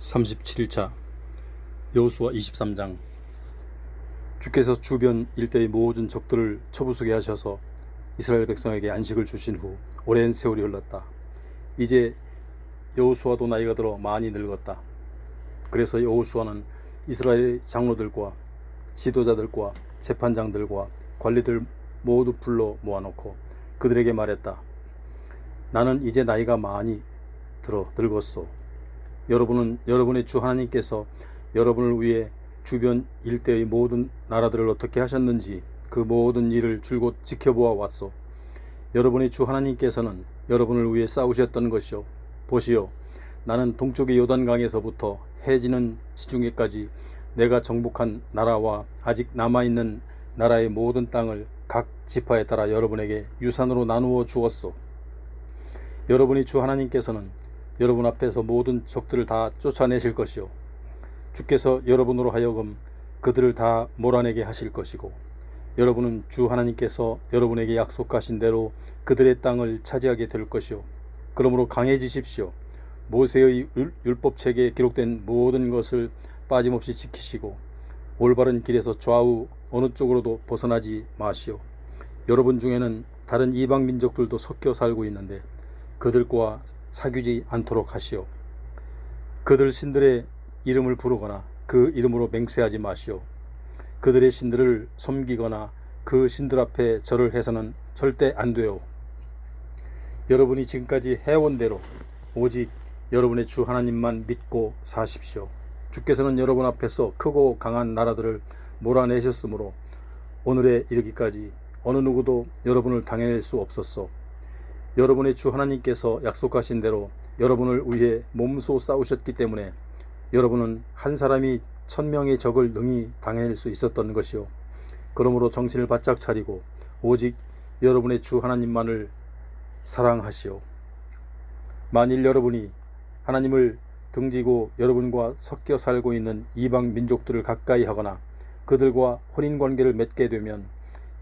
37일차 여호수아 23장. 주께서 주변 일대의 모든 적들을 쳐부수게 하셔서 이스라엘 백성에게 안식을 주신 후 오랜 세월이 흘렀다. 이제 여호수아도 나이가 들어 많이 늙었다. 그래서 여호수아는 이스라엘 장로들과 지도자들과 재판장들과 관리들 모두 불러 모아놓고 그들에게 말했다. 나는 이제 나이가 많이 들어 늙었소. 여러분은 여러분의 주 하나님께서 여러분을 위해 주변 일대의 모든 나라들을 어떻게 하셨는지 그 모든 일을 줄곧 지켜보아 왔소. 여러분의 주 하나님께서는 여러분을 위해 싸우셨던 것이요. 보시오, 나는 동쪽의 요단강에서부터 해 지는 지중해까지 내가 정복한 나라와 아직 남아있는 나라의 모든 땅을 각 지파에 따라 여러분에게 유산으로 나누어 주었소. 여러분의 주 하나님께서는 여러분 앞에서 모든 적들을 다 쫓아내실 것이요, 주께서 여러분으로 하여금 그들을 다 몰아내게 하실 것이고, 여러분은 주 하나님께서 여러분에게 약속하신 대로 그들의 땅을 차지하게 될 것이요, 그러므로 강해지십시오. 모세의 율법책에 기록된 모든 것을 빠짐없이 지키시고 올바른 길에서 좌우 어느 쪽으로도 벗어나지 마시오. 여러분 중에는 다른 이방 민족들도 섞여 살고 있는데 그들과 사귀지 않도록 하시오. 그들 신들의 이름을 부르거나 그 이름으로 맹세하지 마시오. 그들의 신들을 섬기거나 그 신들 앞에 절을 해서는 절대 안 돼요. 여러분이 지금까지 해온 대로 오직 여러분의 주 하나님만 믿고 사십시오. 주께서는 여러분 앞에서 크고 강한 나라들을 몰아내셨으므로 오늘에 이르기까지 어느 누구도 여러분을 당해낼 수 없었소. 여러분의 주 하나님께서 약속하신 대로 여러분을 위해 몸소 싸우셨기 때문에 여러분은 한 사람이 1000명의 적을 능히 당해낼 수 있었던 것이요, 그러므로 정신을 바짝 차리고 오직 여러분의 주 하나님만을 사랑하시오. 만일 여러분이 하나님을 등지고 여러분과 섞여 살고 있는 이방 민족들을 가까이 하거나 그들과 혼인관계를 맺게 되면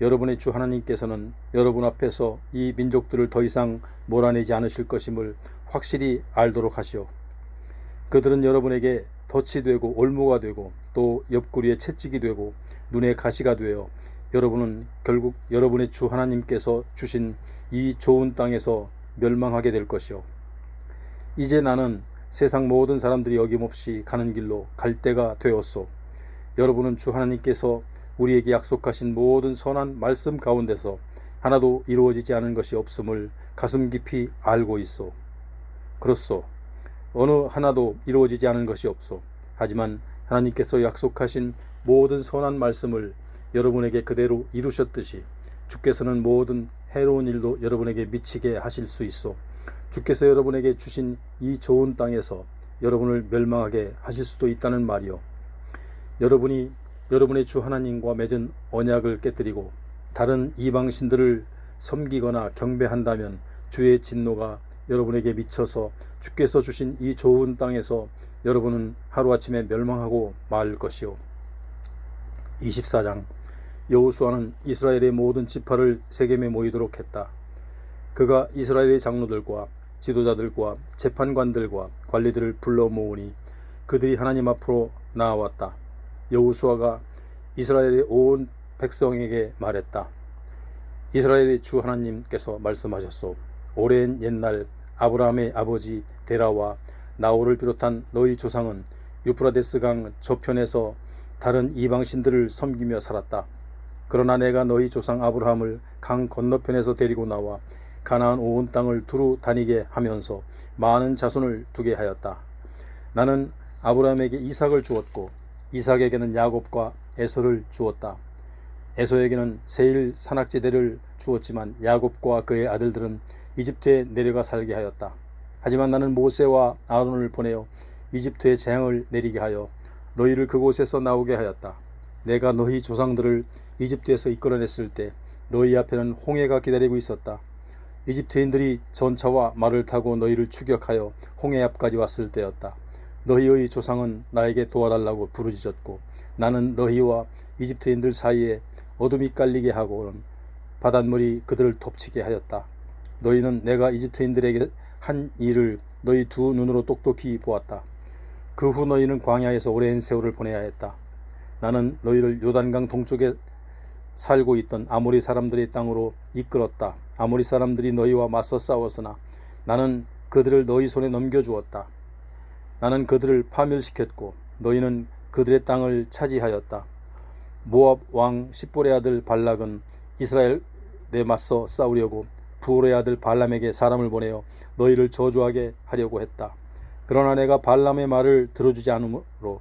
여러분의 주 하나님께서는 여러분 앞에서 이 민족들을 더 이상 몰아내지 않으실 것임을 확실히 알도록 하시오. 그들은 여러분에게 덫이 되고 올무가 되고 또 옆구리에 채찍이 되고 눈에 가시가 되어 여러분은 결국 여러분의 주 하나님께서 주신 이 좋은 땅에서 멸망하게 될 것이오. 이제 나는 세상 모든 사람들이 어김없이 가는 길로 갈 때가 되었소. 여러분은 주 하나님께서 우리에게 약속하신 모든 선한 말씀 가운데서 하나도 이루어지지 않은 것이 없음을 가슴 깊이 알고 있소. 그렇소. 어느 하나도 이루어지지 않은 것이 없소. 하지만 하나님께서 약속하신 모든 선한 말씀을 여러분에게 그대로 이루셨듯이 주께서는 모든 해로운 일도 여러분에게 미치게 하실 수 있소. 주께서 여러분에게 주신 이 좋은 땅에서 여러분을 멸망하게 하실 수도 있다는 말이요. 여러분이 여러분의 주 하나님과 맺은 언약을 깨뜨리고 다른 이방 신들을 섬기거나 경배한다면 주의 진노가 여러분에게 미쳐서 주께서 주신 이 좋은 땅에서 여러분은 하루아침에 멸망하고 말 것이요. 24장. 여호수아는 이스라엘의 모든 지파를 세겜에 모이도록 했다. 그가 이스라엘의 장로들과 지도자들과 재판관들과 관리들을 불러 모으니 그들이 하나님 앞으로 나아왔다. 여호수아가 이스라엘의 온 백성에게 말했다. 이스라엘의 주 하나님께서 말씀하셨소. 오랜 옛날 아브라함의 아버지 데라와 나홀을 비롯한 너희 조상은 유프라데스 강 저편에서 다른 이방신들을 섬기며 살았다. 그러나 내가 너희 조상 아브라함을 강 건너편에서 데리고 나와 가나안 온 땅을 두루 다니게 하면서 많은 자손을 두게 하였다. 나는 아브라함에게 이삭을 주었고 이삭에게는 야곱과 에서를 주었다. 에서에게는 세일 산악지대를 주었지만 야곱과 그의 아들들은 이집트에 내려가 살게 하였다. 하지만 나는 모세와 아론을 보내어 이집트에 재앙을 내리게 하여 너희를 그곳에서 나오게 하였다. 내가 너희 조상들을 이집트에서 이끌어냈을 때 너희 앞에는 홍해가 기다리고 있었다. 이집트인들이 전차와 말을 타고 너희를 추격하여 홍해 앞까지 왔을 때였다. 너희의 조상은 나에게 도와달라고 부르짖었고 나는 너희와 이집트인들 사이에 어둠이 깔리게 하고는 바닷물이 그들을 덮치게 하였다. 너희는 내가 이집트인들에게 한 일을 너희 두 눈으로 똑똑히 보았다. 그 후 너희는 광야에서 오랜 세월을 보내야 했다. 나는 너희를 요단강 동쪽에 살고 있던 아모리 사람들의 땅으로 이끌었다. 아모리 사람들이 너희와 맞서 싸웠으나 나는 그들을 너희 손에 넘겨주었다. 나는 그들을 파멸시켰고 너희는 그들의 땅을 차지하였다. 모압 왕 십볼의 아들 발락은 이스라엘에 맞서 싸우려고 부올의 아들 발람에게 사람을 보내어 너희를 저주하게 하려고 했다. 그러나 내가 발람의 말을 들어주지 않으므로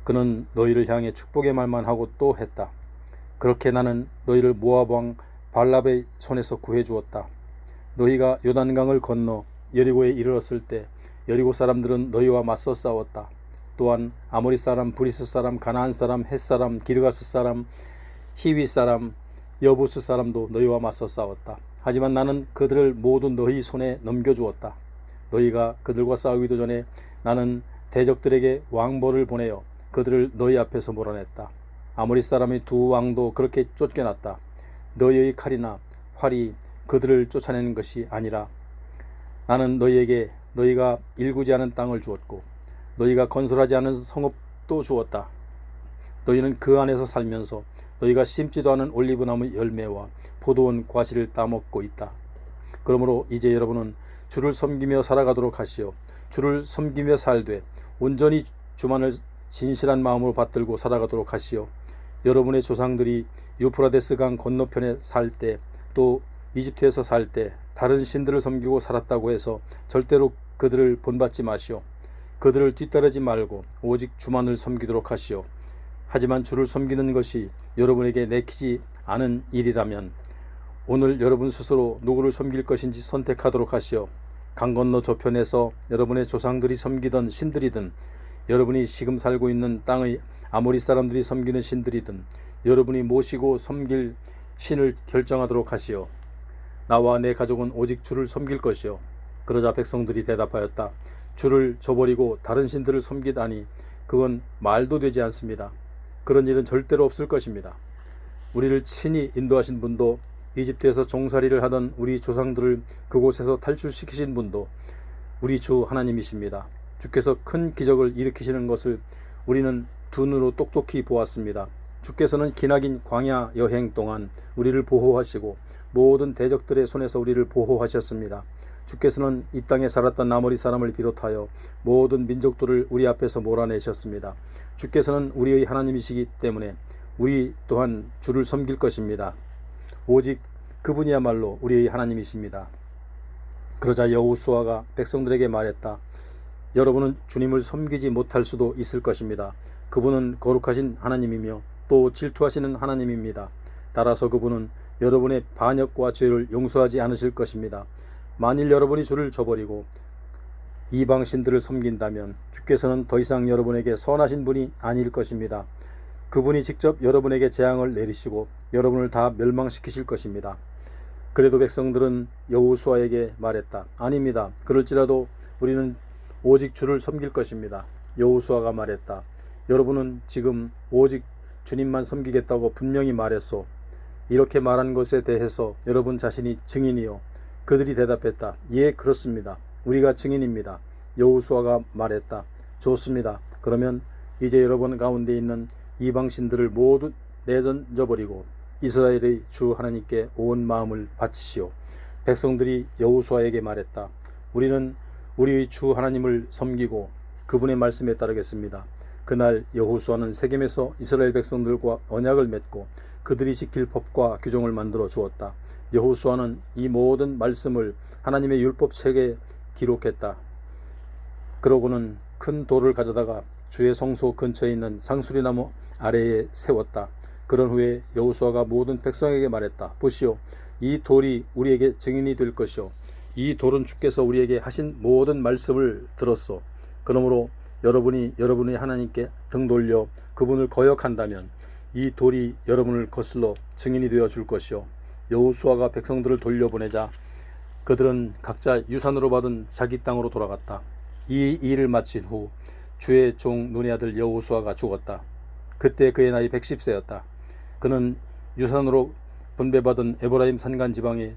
그는 너희를 향해 축복의 말만 하고 또 했다. 그렇게 나는 너희를 모압 왕 발람의 손에서 구해주었다. 너희가 요단강을 건너 여리고에 이르렀을 때 여리고 사람들은 너희와 맞서 싸웠다. 또한 아모리 사람, 브리스 사람, 가나안 사람, 헷 사람, 기르가스 사람, 히위 사람, 여부스 사람도 너희와 맞서 싸웠다. 하지만 나는 그들을 모두 너희 손에 넘겨주었다. 너희가 그들과 싸우기도 전에 나는 대적들에게 왕벌을 보내어 그들을 너희 앞에서 몰아냈다. 아모리 사람의 두 왕도 그렇게 쫓겨났다. 너희의 칼이나 활이 그들을 쫓아내는 것이 아니라 나는 너희에게 너희가 일구지 않은 땅을 주었고 너희가 건설하지 않은 성읍도 주었다. 너희는 그 안에서 살면서 너희가 심지도 않은 올리브나무 열매와 포도원 과실을 따먹고 있다. 그러므로 이제 여러분은 주를 섬기며 살아가도록 하시오. 주를 섬기며 살되 온전히 주만을 진실한 마음으로 받들고 살아가도록 하시오. 여러분의 조상들이 유프라데스 강 건너편에 살 때 또 이집트에서 살 때 다른 신들을 섬기고 살았다고 해서 절대로 그들을 본받지 마시오. 그들을 뒤따르지 말고 오직 주만을 섬기도록 하시오. 하지만 주를 섬기는 것이 여러분에게 내키지 않은 일이라면 오늘 여러분 스스로 누구를 섬길 것인지 선택하도록 하시오. 강 건너 저편에서 여러분의 조상들이 섬기던 신들이든 여러분이 지금 살고 있는 땅의 아모리 사람들이 섬기는 신들이든 여러분이 모시고 섬길 신을 결정하도록 하시오. 나와 내 가족은 오직 주를 섬길 것이요. 그러자 백성들이 대답하였다. 주를 저버리고 다른 신들을 섬기다니 그건 말도 되지 않습니다. 그런 일은 절대로 없을 것입니다. 우리를 친히 인도하신 분도 이집트에서 종살이를 하던 우리 조상들을 그곳에서 탈출시키신 분도 우리 주 하나님이십니다. 주께서 큰 기적을 일으키시는 것을 우리는 두 눈으로 똑똑히 보았습니다. 주께서는 기나긴 광야 여행 동안 우리를 보호하시고 모든 대적들의 손에서 우리를 보호하셨습니다. 주께서는 이 땅에 살았던 아모리 사람을 비롯하여 모든 민족들을 우리 앞에서 몰아내셨습니다. 주께서는 우리의 하나님이시기 때문에 우리 또한 주를 섬길 것입니다. 오직 그분이야말로 우리의 하나님이십니다. 그러자 여호수아가 백성들에게 말했다. 여러분은 주님을 섬기지 못할 수도 있을 것입니다. 그분은 거룩하신 하나님이며 또 질투하시는 하나님입니다. 따라서 그분은 여러분의 반역과 죄를 용서하지 않으실 것입니다. 만일 여러분이 주를 저버리고 이방 신들을 섬긴다면 주께서는 더 이상 여러분에게 선하신 분이 아닐 것입니다. 그분이 직접 여러분에게 재앙을 내리시고 여러분을 다 멸망시키실 것입니다. 그래도 백성들은 여호수아에게 말했다. 아닙니다. 그럴지라도 우리는 오직 주를 섬길 것입니다. 여호수아가 말했다. 여러분은 지금 오직 주님만 섬기겠다고 분명히 말했소. 이렇게 말한 것에 대해서 여러분 자신이 증인이요. 그들이 대답했다. 예, 그렇습니다. 우리가 증인입니다. 여호수아가 말했다. 좋습니다. 그러면 이제 여러분 가운데 있는 이방신들을 모두 내던져버리고 이스라엘의 주 하나님께 온 마음을 바치시오. 백성들이 여호수아에게 말했다. 우리는 우리의 주 하나님을 섬기고 그분의 말씀에 따르겠습니다. 그날 여호수아는 세겜에서 이스라엘 백성들과 언약을 맺고 그들이 지킬 법과 규정을 만들어 주었다. 여호수아는 이 모든 말씀을 하나님의 율법책에 기록했다. 그러고는 큰 돌을 가져다가 주의 성소 근처에 있는 상수리나무 아래에 세웠다. 그런 후에 여호수아가 모든 백성에게 말했다. 보시오, 이 돌이 우리에게 증인이 될 것이오. 이 돌은 주께서 우리에게 하신 모든 말씀을 들었소. 그러므로 여러분이 여러분의 하나님께 등 돌려 그분을 거역한다면 이 돌이 여러분을 거슬러 증인이 되어 줄 것이오. 여호수아가 백성들을 돌려보내자 그들은 각자 유산으로 받은 자기 땅으로 돌아갔다. 이 일을 마친 후 주의 종 눈의 아들 여호수아가 죽었다. 그때 그의 나이 110세였다. 그는 유산으로 분배받은 에브라임 산간 지방의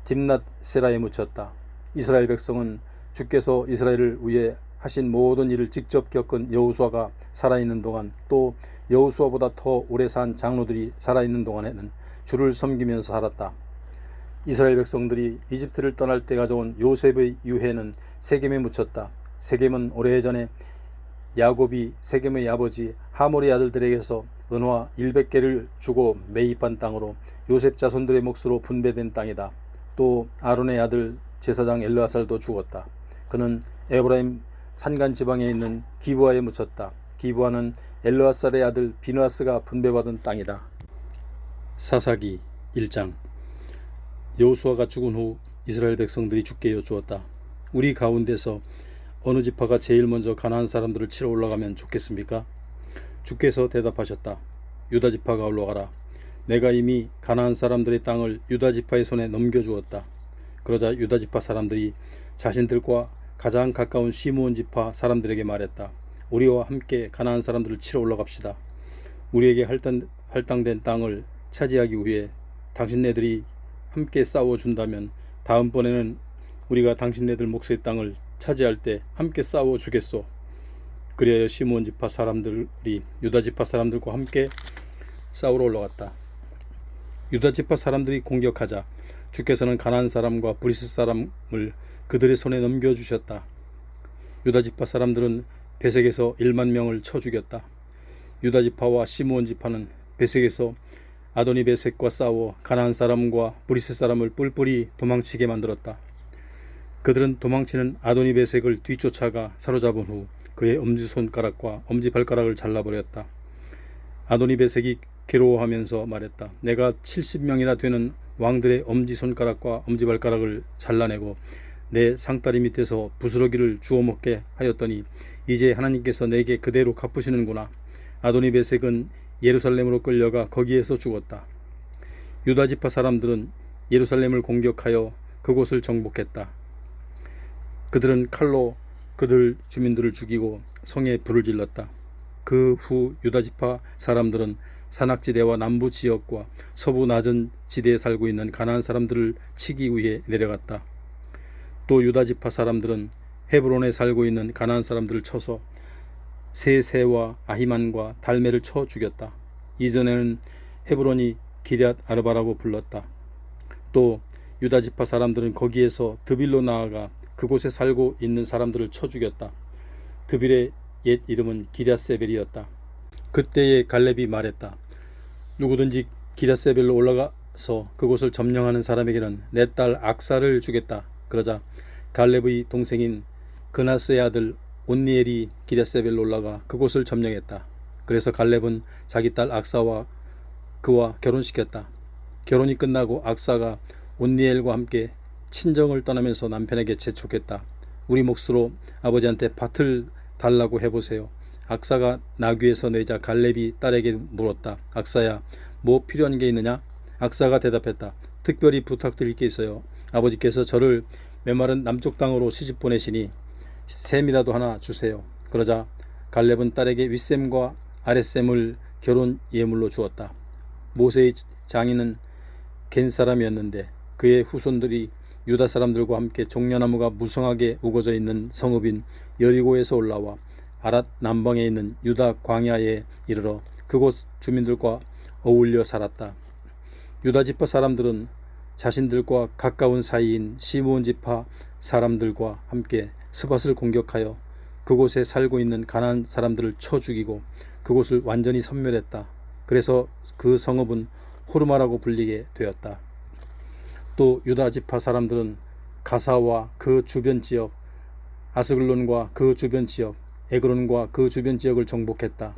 딥낫 세라에 묻혔다. 이스라엘 백성은 주께서 이스라엘을 위해 하신 모든 일을 직접 겪은 여호수아가 살아있는 동안, 또 여호수아보다 더 오래 산 장로들이 살아있는 동안에는 주를 섬기면서 살았다. 이스라엘 백성들이 이집트를 떠날 때 가져온 요셉의 유해는 세겜에 묻혔다. 세겜은 오래전에 야곱이 세겜의 아버지 하몰의 아들들에게서 은화 100개를 주고 매입한 땅으로 요셉 자손들의 몫으로 분배된 땅이다. 또 아론의 아들 제사장 엘르아살도 죽었다. 그는 에브라임 산간 지방에 있는 기브아에 묻혔다. 기브아는 엘르아살의 아들 비느하스가 분배받은 땅이다. 사사기 1장. 여호수아가 죽은 후 이스라엘 백성들이 주께 여쭈었다. 우리 가운데서 어느 지파가 제일 먼저 가나안 사람들을 치러 올라가면 좋겠습니까? 주께서 대답하셨다. 유다 지파가 올라가라. 내가 이미 가나안 사람들의 땅을 유다 지파의 손에 넘겨주었다. 그러자 유다 지파 사람들이 자신들과 가장 가까운 시므온 지파 사람들에게 말했다. 우리와 함께 가나안 사람들을 치러 올라갑시다. 우리에게 할당된 땅을 차지하기 위해 당신네들이 함께 싸워준다면 다음번에는 우리가 당신네들 몫의 땅을 차지할 때 함께 싸워주겠소. 그리하여 시므온 지파 사람들이 유다 지파 사람들과 함께 싸우러 올라갔다. 유다 지파 사람들이 공격하자 주께서는 가나안 사람과 브리스 사람을 그들의 손에 넘겨주셨다. 유다 지파 사람들은 베색에서 1만 명을 쳐 죽였다. 유다 지파와 시므온 지파는 베색에서 아도니 베색과 싸워 가나안 사람과 브리스 사람을 뿔뿔이 도망치게 만들었다. 그들은 도망치는 아도니 베색을 뒤쫓아가 사로잡은 후 그의 엄지손가락과 엄지발가락을 잘라버렸다. 아도니 베색이 괴로워하면서 말했다. 내가 70명이나 되는 왕들의 엄지손가락과 엄지발가락을 잘라내고 내 상다리 밑에서 부스러기를 주워 먹게 하였더니 이제 하나님께서 내게 그대로 갚으시는구나. 아도니 베색은 예루살렘으로 끌려가 거기에서 죽었다. 유다 지파 사람들은 예루살렘을 공격하여 그곳을 정복했다. 그들은 칼로 그들 주민들을 죽이고 성에 불을 질렀다. 그 후 유다 지파 사람들은 산악지대와 남부 지역과 서부 낮은 지대에 살고 있는 가나안 사람들을 치기 위해 내려갔다. 또 유다 지파 사람들은 헤브론에 살고 있는 가나안 사람들을 쳐서 세세와 아히만과 달메를 쳐 죽였다. 이전에는 헤브론이 기럇 아르바라고 불렀다. 또 유다 지파 사람들은 거기에서 드빌로 나아가 그곳에 살고 있는 사람들을 쳐 죽였다. 드빌의 옛 이름은 기럇세벨이었다. 그때에 갈렙이 말했다. 누구든지 기럇세벨로 올라가서 그곳을 점령하는 사람에게는 내 딸 악사를 주겠다. 그러자 갈렙의 동생인 그나스의 아들 온니엘이 기럇세벨로 올라가 그곳을 점령했다. 그래서 갈렙은 자기 딸 악사와 그와 결혼시켰다. 결혼이 끝나고 악사가 온니엘과 함께 친정을 떠나면서 남편에게 재촉했다. 우리 몫으로 아버지한테 밭을 달라고 해보세요. 악사가 나귀에서 내자 갈렙이 딸에게 물었다. 악사야, 뭐 필요한 게 있느냐? 악사가 대답했다. 특별히 부탁드릴 게 있어요. 아버지께서 저를 메마른 남쪽 땅으로 시집 보내시니 셈이라도 하나 주세요. 그러자 갈렙은 딸에게 윗셈과 아랫셈을 결혼 예물로 주었다. 모세의 장인은 겐 사람이었는데 그의 후손들이 유다 사람들과 함께 종려나무가 무성하게 우거져 있는 성읍인 여리고에서 올라와 아랏 남방에 있는 유다 광야에 이르러 그곳 주민들과 어울려 살았다. 유다 지파 사람들은 자신들과 가까운 사이인 시므온 지파 사람들과 함께 스밧을 공격하여 그곳에 살고 있는 가나안 사람들을 쳐 죽이고 그곳을 완전히 섬멸했다. 그래서 그 성읍은 호르마라고 불리게 되었다. 또 유다 지파 사람들은 가사와 그 주변 지역, 아스글론과 그 주변 지역, 에그론과 그 주변 지역을 정복했다.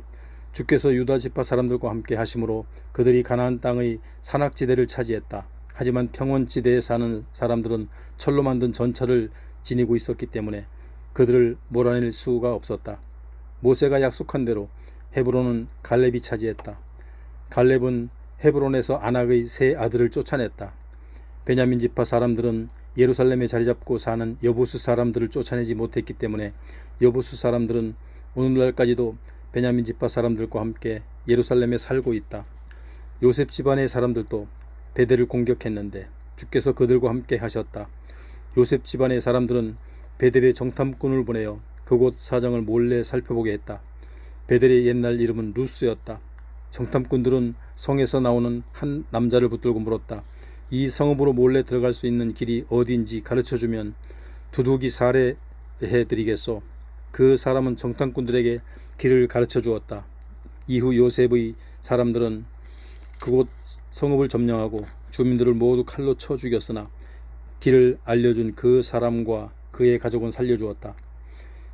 주께서 유다 지파 사람들과 함께 하심으로 그들이 가나안 땅의 산악지대를 차지했다. 하지만 평원지대에 사는 사람들은 철로 만든 전차를 지니고 있었기 때문에 그들을 몰아낼 수가 없었다. 모세가 약속한 대로 헤브론은 갈렙이 차지했다. 갈렙은 헤브론에서 아낙의 세 아들을 쫓아냈다. 베냐민 지파 사람들은 예루살렘에 자리잡고 사는 여부수 사람들을 쫓아내지 못했기 때문에 여부수 사람들은 오늘날까지도 베냐민 지파 사람들과 함께 예루살렘에 살고 있다. 요셉 집안의 사람들도 베델을 공격했는데 주께서 그들과 함께 하셨다. 요셉 집안의 사람들은 베델에 정탐꾼을 보내어 그곳 사정을 몰래 살펴보게 했다. 베델의 옛날 이름은 루스였다. 정탐꾼들은 성에서 나오는 한 남자를 붙들고 물었다. 이 성읍으로 몰래 들어갈 수 있는 길이 어디인지 가르쳐주면 두둑이 살해해드리겠소. 그 사람은 정탐꾼들에게 길을 가르쳐 주었다. 이후 요셉의 사람들은 그곳 성읍을 점령하고 주민들을 모두 칼로 쳐 죽였으나 길을 알려준 그 사람과 그의 가족은 살려주었다.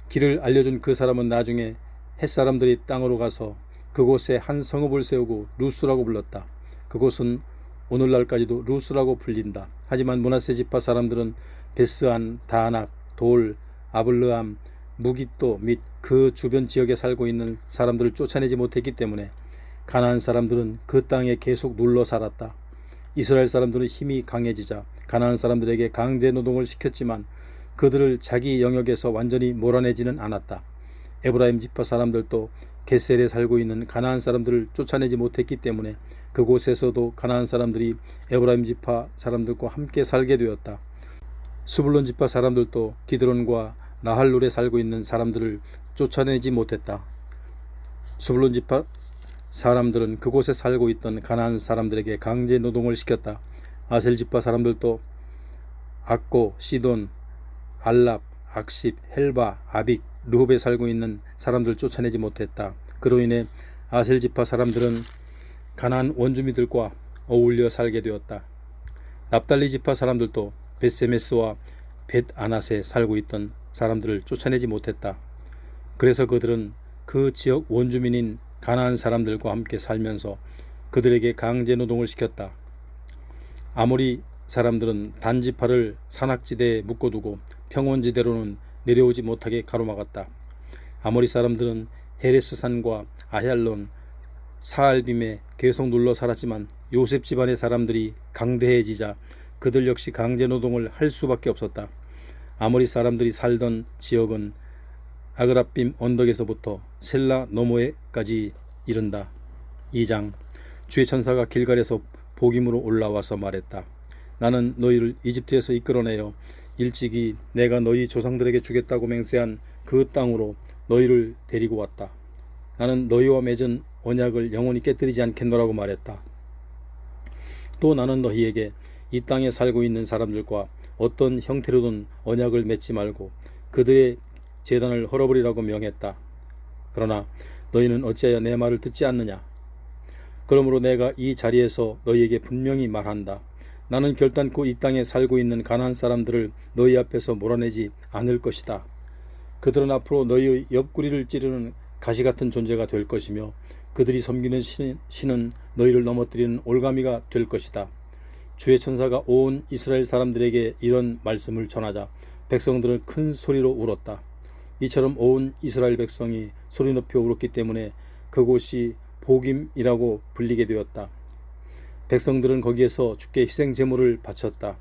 길을 알려준 그 사람은 나중에 햇사람들이 땅으로 가서 그곳에 한 성읍을 세우고 루스라고 불렀다. 그곳은 오늘날까지도 루스라고 불린다. 하지만 므낫세 지파 사람들은 베스안, 다낙, 돌, 아블르함, 무깃도 및 그 주변 지역에 살고 있는 사람들을 쫓아내지 못했기 때문에 가나안 사람들은 그 땅에 계속 눌러 살았다. 이스라엘 사람들은 힘이 강해지자 가나안 사람들에게 강제 노동을 시켰지만 그들을 자기 영역에서 완전히 몰아내지는 않았다. 에브라임 지파 사람들도 겟셀에 살고 있는 가나안 사람들을 쫓아내지 못했기 때문에 그곳에서도 가나안 사람들이 에브라임 지파 사람들과 함께 살게 되었다. 스불론 지파 사람들도 기드론과 나할룰에 살고 있는 사람들을 쫓아내지 못했다. 스불론 지파 사람들은 그곳에 살고 있던 가나안 사람들에게 강제 노동을 시켰다. 아셀 지파 사람들도 악고, 시돈, 알랍, 악십, 헬바, 아빅, 르홉에 살고 있는 사람들을 쫓아내지 못했다. 그로 인해 아셀 지파 사람들은 가나안 원주민들과 어울려 살게 되었다. 납달리 지파 사람들도 벳세메스와 벳아낫에 살고 있던 사람들을 쫓아내지 못했다. 그래서 그들은 그 지역 원주민인 가나안 사람들과 함께 살면서 그들에게 강제 노동을 시켰다. 아모리 사람들은 단지파를 산악지대에 묶어두고 평원지대로는 내려오지 못하게 가로막았다. 아모리 사람들은 헤레스산과 아얄론, 사알빔에 계속 눌러 살았지만 요셉 집안의 사람들이 강대해지자 그들 역시 강제 노동을 할 수밖에 없었다. 아모리 사람들이 살던 지역은 아그라빔 언덕에서부터 셀라 너머에까지 이른다. 2장. 주의 천사가 길갈에서 복임으로 올라와서 말했다. 나는 너희를 이집트에서 이끌어내어 일찍이 내가 너희 조상들에게 주겠다고 맹세한 그 땅으로 너희를 데리고 왔다. 나는 너희와 맺은 언약을 영원히 깨뜨리지 않겠노라고 말했다. 또 나는 너희에게 이 땅에 살고 있는 사람들과 어떤 형태로든 언약을 맺지 말고 그들의 제단을 헐어버리라고 명했다. 그러나 너희는 어찌하여 내 말을 듣지 않느냐? 그러므로 내가 이 자리에서 너희에게 분명히 말한다. 나는 결단코 이 땅에 살고 있는 가나안 사람들을 너희 앞에서 몰아내지 않을 것이다. 그들은 앞으로 너희의 옆구리를 찌르는 가시 같은 존재가 될 것이며 그들이 섬기는 신은 너희를 넘어뜨리는 올가미가 될 것이다. 주의 천사가 온 이스라엘 사람들에게 이런 말씀을 전하자 백성들은 큰 소리로 울었다. 이처럼 온 이스라엘 백성이 소리 높여 울었기 때문에 그곳이 복임이라고 불리게 되었다. 백성들은 거기에서 주께 희생 제물을 바쳤다.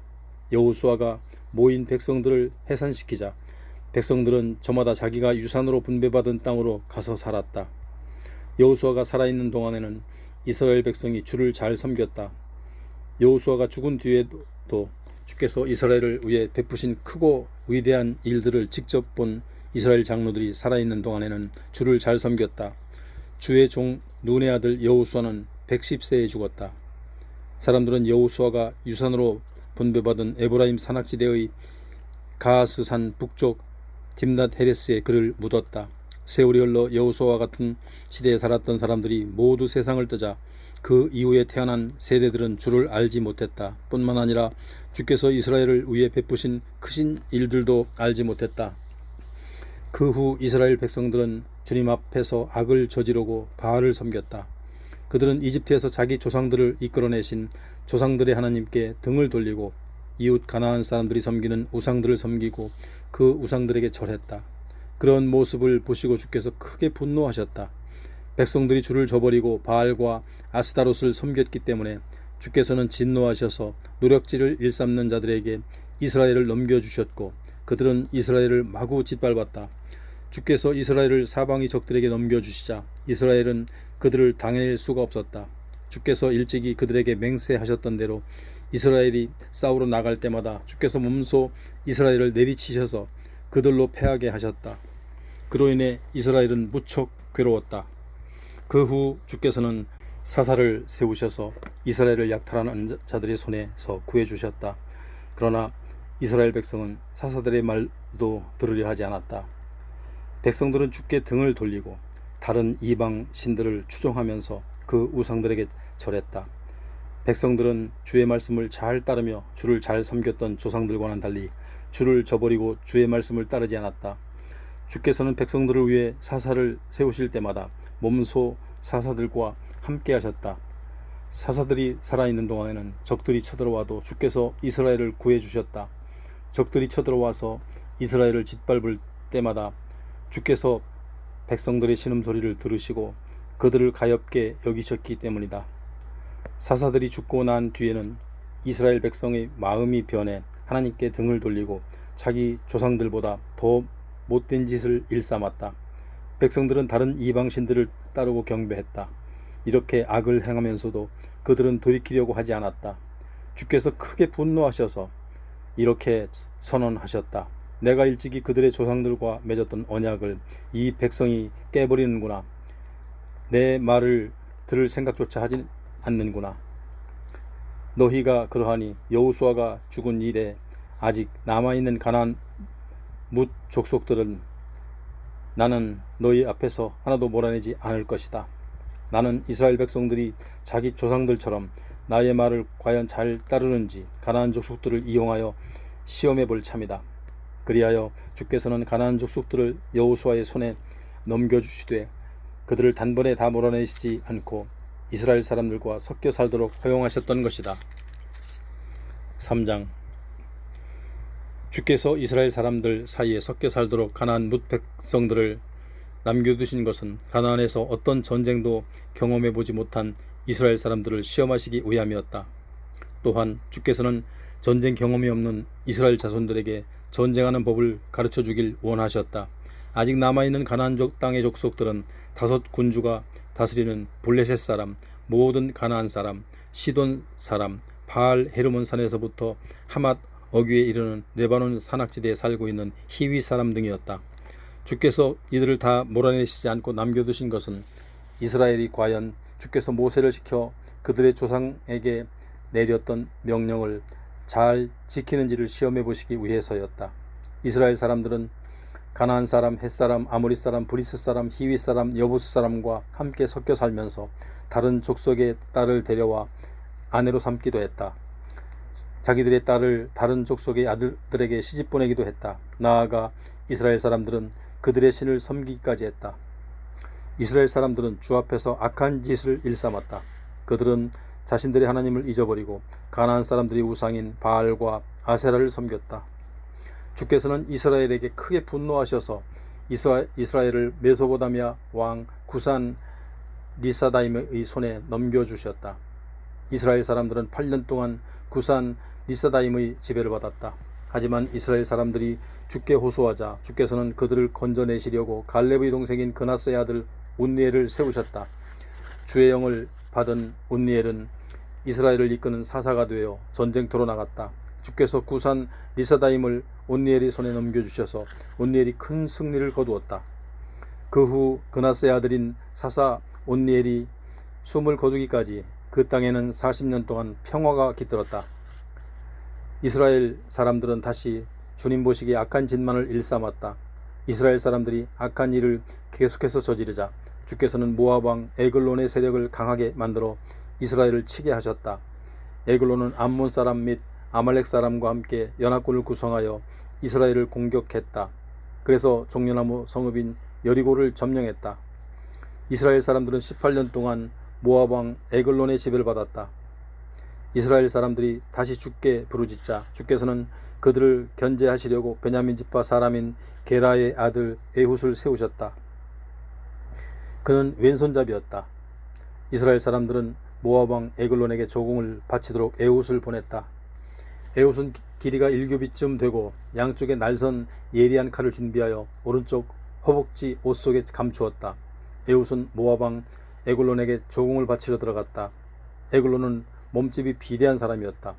여호수아가 모인 백성들을 해산시키자 백성들은 저마다 자기가 유산으로 분배받은 땅으로 가서 살았다. 여호수아가 살아있는 동안에는 이스라엘 백성이 주를 잘 섬겼다. 여호수아가 죽은 뒤에도 주께서 이스라엘을 위해 베푸신 크고 위대한 일들을 직접 본 이스라엘 장로들이 살아있는 동안에는 주를 잘 섬겼다. 주의 종 눈의 아들 여호수아는 110세에 죽었다. 사람들은 여호수아가 유산으로 분배받은 에브라임 산악지대의 가하스산 북쪽 딥낫 헤레스에 그를 묻었다. 세월이 흘러 여호수아와 같은 시대에 살았던 사람들이 모두 세상을 뜨자 그 이후에 태어난 세대들은 주를 알지 못했다. 뿐만 아니라 주께서 이스라엘을 위해 베푸신 크신 일들도 알지 못했다. 그 후 이스라엘 백성들은 주님 앞에서 악을 저지르고 바알을 섬겼다. 그들은 이집트에서 자기 조상들을 이끌어내신 조상들의 하나님께 등을 돌리고 이웃 가나안 사람들이 섬기는 우상들을 섬기고 그 우상들에게 절했다. 그런 모습을 보시고 주께서 크게 분노하셨다. 백성들이 주를 저버리고 바알과 아스타롯을 섬겼기 때문에 주께서는 진노하셔서 노력질을 일삼는 자들에게 이스라엘을 넘겨주셨고 그들은 이스라엘을 마구 짓밟았다. 주께서 이스라엘을 사방의 적들에게 넘겨주시자 이스라엘은 그들을 당해낼 수가 없었다. 주께서 일찍이 그들에게 맹세하셨던 대로 이스라엘이 싸우러 나갈 때마다 주께서 몸소 이스라엘을 내리치셔서 그들로 패하게 하셨다. 그로 인해 이스라엘은 무척 괴로웠다. 그 후 주께서는 사사를 세우셔서 이스라엘을 약탈하는 자들의 손에서 구해주셨다. 그러나 이스라엘 백성은 사사들의 말도 들으려 하지 않았다. 백성들은 주께 등을 돌리고 다른 이방 신들을 추종하면서 그 우상들에게 절했다. 백성들은 주의 말씀을 잘 따르며 주를 잘 섬겼던 조상들과는 달리 주를 저버리고 주의 말씀을 따르지 않았다. 주께서는 백성들을 위해 사사를 세우실 때마다 몸소 사사들과 함께 하셨다. 사사들이 살아있는 동안에는 적들이 쳐들어와도 주께서 이스라엘을 구해주셨다. 적들이 쳐들어와서 이스라엘을 짓밟을 때마다 주께서 백성들의 신음소리를 들으시고 그들을 가엾게 여기셨기 때문이다. 사사들이 죽고 난 뒤에는 이스라엘 백성의 마음이 변해 하나님께 등을 돌리고 자기 조상들보다 더 못된 짓을 일삼았다. 백성들은 다른 이방신들을 따르고 경배했다. 이렇게 악을 행하면서도 그들은 돌이키려고 하지 않았다. 주께서 크게 분노하셔서 이렇게 선언하셨다. 내가 일찍이 그들의 조상들과 맺었던 언약을 이 백성이 깨버리는구나. 내 말을 들을 생각조차 하지 않는구나. 너희가 그러하니 여호수아가 죽은 이래 아직 남아있는 가나안 뭇 족속들은 나는 너희 앞에서 하나도 몰아내지 않을 것이다. 나는 이스라엘 백성들이 자기 조상들처럼 나의 말을 과연 잘 따르는지 가나안 족속들을 이용하여 시험해 볼 참이다. 그리하여 주께서는 가나안 족속들을 여호수아의 손에 넘겨주시되 그들을 단번에 다 몰아내시지 않고 이스라엘 사람들과 섞여 살도록 허용하셨던 것이다. 3장. 주께서 이스라엘 사람들 사이에 섞여 살도록 가나안 뭇 백성들을 남겨두신 것은 가나안에서 어떤 전쟁도 경험해 보지 못한 이스라엘 사람들을 시험하시기 위함이었다. 또한 주께서는 전쟁 경험이 없는 이스라엘 자손들에게 전쟁하는 법을 가르쳐 주길 원하셨다. 아직 남아있는 가나안 땅의 족속들은 5 군주가 다스리는 블레셋 사람, 모든 가나안 사람, 시돈 사람, 바알 헤르몬 산에서부터 하맛 어귀에 이르는 레바논 산악지대에 살고 있는 히위 사람 등이었다. 주께서 이들을 다 몰아내시지 않고 남겨두신 것은 이스라엘이 과연 주께서 모세를 시켜 그들의 조상에게 내렸던 명령을 잘 지키는지를 시험해 보시기 위해서였다. 이스라엘 사람들은 가나안 사람, 헷 사람, 아모리 사람, 브리스 사람, 히위 사람, 여부스 사람과 함께 섞여 살면서 다른 족속의 딸을 데려와 아내로 삼기도 했다. 자기들의 딸을 다른 족속의 아들들에게 시집 보내기도 했다. 나아가 이스라엘 사람들은 그들의 신을 섬기기까지 했다. 이스라엘 사람들은 주 앞에서 악한 짓을 일삼았다. 그들은 자신들의 하나님을 잊어버리고 가나안 사람들의 우상인 바알과 아세라를 섬겼다. 주께서는 이스라엘에게 크게 분노하셔서 이스라엘을 메소보다미아 왕 구산 리사다임의 손에 넘겨주셨다. 이스라엘 사람들은 8년 동안 구산 리사다임의 지배를 받았다. 하지만 이스라엘 사람들이 주께 호소하자 주께서는 그들을 건져내시려고 갈렙의 동생인 그나스의 아들 온니엘을 세우셨다. 주의 영을 받은 온니엘은 이스라엘을 이끄는 사사가 되어 전쟁터로 나갔다. 주께서 구산 리사다임을 온니엘의 손에 넘겨주셔서 온니엘이 큰 승리를 거두었다. 그 후 그나스의 아들인 사사 온니엘이 숨을 거두기까지 그 땅에는 40년 동안 평화가 깃들었다. 이스라엘 사람들은 다시 주님 보시기에 악한 짓만을 일삼았다. 이스라엘 사람들이 악한 일을 계속해서 저지르자 주께서는 모압 왕 에글론의 세력을 강하게 만들어 이스라엘을 치게 하셨다. 에글론은 암몬 사람 및 아말렉 사람과 함께 연합군을 구성하여 이스라엘을 공격했다. 그래서 종려나무 성읍인 여리고를 점령했다. 이스라엘 사람들은 18년 동안 모압 왕 에글론의 지배를 받았다. 이스라엘 사람들이 다시 주께 부르짖자 주께서는 그들을 견제하시려고 베냐민 지파 사람인 게라의 아들 에훗을 세우셨다. 그는 왼손잡이였다. 이스라엘 사람들은 모압 왕 에글론에게 조공을 바치도록 에훗을 보냈다. 에훗은 길이가 1규빗쯤 되고 양쪽에 날선 예리한 칼을 준비하여 오른쪽 허벅지 옷 속에 감추었다. 에훗은 모압 왕 에글론에게 조공을 바치러 들어갔다. 에글론은 몸집이 비대한 사람이었다.